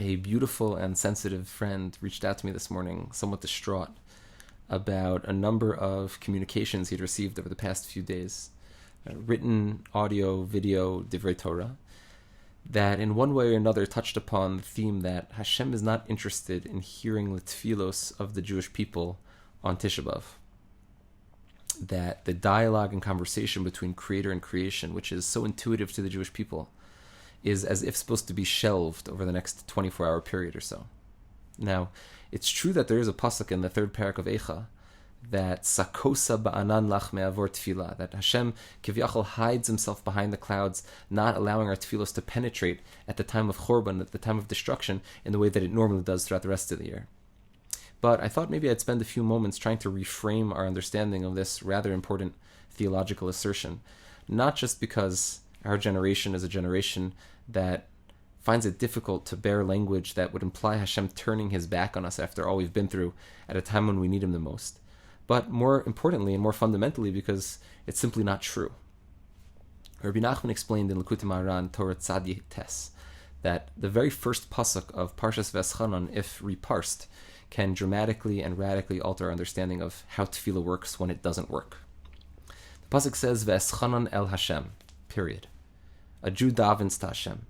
A beautiful and sensitive friend reached out to me this morning, somewhat distraught, about a number of communications he'd received over the past few days, written, audio, video, divrei Torah, that in one way or another touched upon the theme that Hashem is not interested in hearing the tefillos of the Jewish people on Tisha B'Av. That the dialogue and conversation between Creator and creation, which is so intuitive to the Jewish people, is as if supposed to be shelved over the next 24-hour period or so. Now, it's true that there is a pasuk in the third parak of Eicha that sakosa ba'anan lach me'avor tefillah, that Hashem kivyachol hides himself behind the clouds, not allowing our tefillos to penetrate at the time of Chorban, at the time of destruction, in the way that it normally does throughout the rest of the year. But I thought maybe I'd spend a few moments trying to reframe our understanding of this rather important theological assertion, not just because our generation is a generation that finds it difficult to bear language that would imply Hashem turning his back on us after all we've been through at a time when we need him the most, but more importantly and more fundamentally because it's simply not true. Rabbi Nachman explained in Likutei Moharan Torah Tzadi Tes that the very first pasuk of Parshas V'eschanan, if reparsed, can dramatically and radically alter our understanding of how tefillah works when it doesn't work. The pasuk says, V'eschanan el Hashem, period. A Jew davens to Hashem.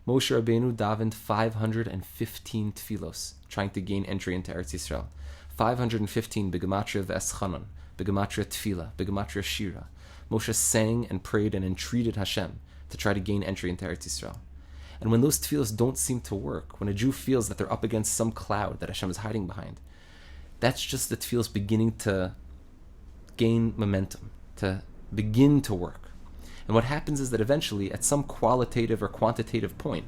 Moshe Rabbeinu davened 515 tefillos, trying to gain entry into Eretz Yisrael. 515 begematria v'eschanan, begematria tefillah, begematria shira. Moshe sang and prayed and entreated Hashem to try to gain entry into Eretz Yisrael. And when those tefillos don't seem to work, when a Jew feels that they're up against some cloud that Hashem is hiding behind, that's just the tefillos beginning to gain momentum, to begin to work. And what happens is that eventually, at some qualitative or quantitative point,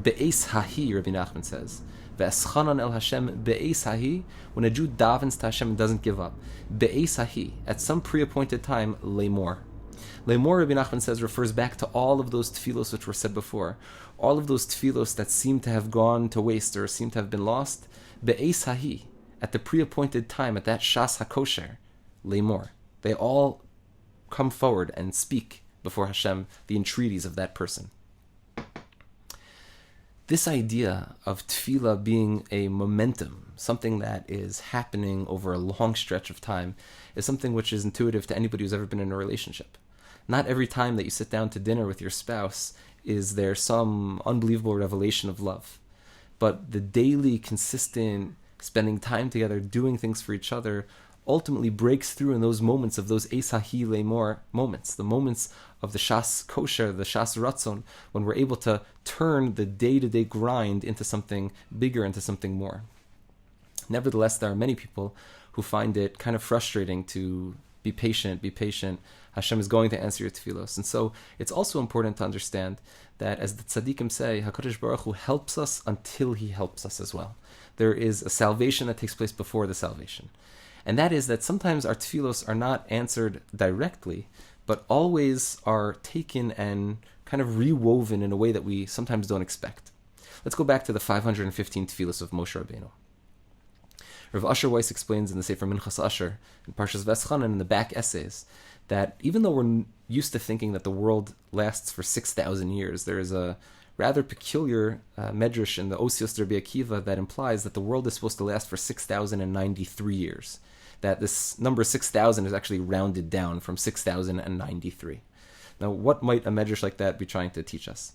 be'es hahi, Rabbi Nachman says, ve'eschanan el Hashem be'es hahi, when a Jew davens to Hashem and doesn't give up, be'es hahi, at some pre-appointed time, lemor. Lemor, Rabbi Nachman says, refers back to all of those tefillos which were said before, all of those tefillos that seem to have gone to waste or seem to have been lost, be'es hahi, at the pre-appointed time, at that shas hakosher, lemor. They all come forward and speak before Hashem the entreaties of that person. This idea of tefillah being a momentum, something that is happening over a long stretch of time, is something which is intuitive to anybody who's ever been in a relationship. Not every time that you sit down to dinner with your spouse is there some unbelievable revelation of love. But the daily, consistent, spending time together, doing things for each other, ultimately breaks through in those moments of those Esahi Lemor moments, the moments of the Shas Kosher, the Shas Ratzon, when we're able to turn the day-to-day grind into something bigger, into something more. Nevertheless, there are many people who find it kind of frustrating to be patient. Hashem is going to answer your tefillos. And so it's also important to understand that, as the tzaddikim say, HaKadosh Baruch Hu helps us until he helps us as well. There is a salvation that takes place before the salvation. And that is that sometimes our tefillos are not answered directly, but always are taken and kind of rewoven in a way that we sometimes don't expect. Let's go back to the 515 tefillos of Moshe Rabbeinu. Rav Asher Weiss explains in the Sefer Minchas Asher, in Parshas V'eschanan, in the back essays, that even though we're used to thinking that the world lasts for 6,000 years, there is a rather peculiar medrash in the Osios Rabbi Akiva that implies that the world is supposed to last for 6,093 years. That this number 6,000 is actually rounded down from 6,093. Now, what might a medrash like that be trying to teach us?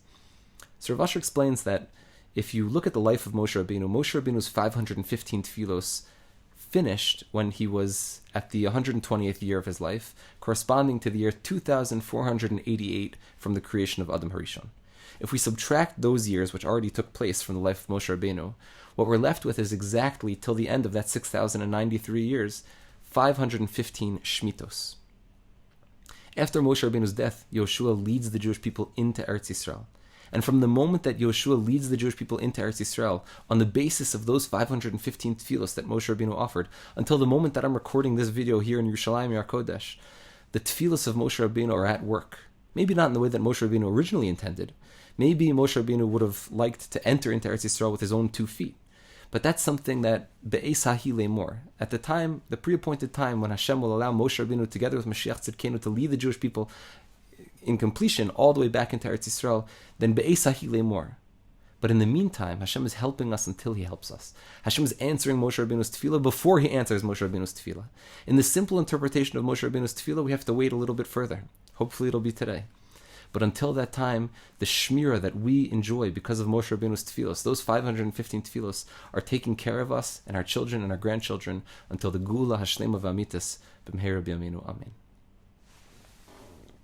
So Rav Asher explains that if you look at the life of Moshe Rabbeinu's 515 tefillos finished when he was at the 120th year of his life, corresponding to the year 2,488 from the creation of Adam Harishon. If we subtract those years which already took place from the life of Moshe Rabbeinu, what we're left with is exactly, till the end of that 6,093 years, 515 Shmitos. After Moshe Rabbeinu's death, Yoshua leads the Jewish people into Eretz Yisrael. And from the moment that Yoshua leads the Jewish people into Eretz Yisrael, on the basis of those 515 tefillos that Moshe Rabbeinu offered, until the moment that I'm recording this video here in Yerushalayim Yar Kodesh, the tefillos of Moshe Rabbeinu are at work. Maybe not in the way that Moshe Rabbeinu originally intended. Maybe Moshe Rabbeinu would have liked to enter into Eretz Yisrael with his own 2 feet. But that's something that be'esahi lemor. At the time, the pre-appointed time when Hashem will allow Moshe Rabbeinu together with Mashiach Tzidkenu to lead the Jewish people in completion all the way back into Eretz Yisrael, then be'esahi lemor. But in the meantime, Hashem is helping us until He helps us. Hashem is answering Moshe Rabbeinu's tefillah before He answers Moshe Rabbeinu's tefillah. In the simple interpretation of Moshe Rabbeinu's tefillah, we have to wait a little bit further. Hopefully it'll be today. But until that time, the shmira that we enjoy because of Moshe Rabbeinu's tefillos, those 515 tefillos, are taking care of us and our children and our grandchildren until the Gula Hashlema V'Amitis B'mheira B'Yameinu. Amen.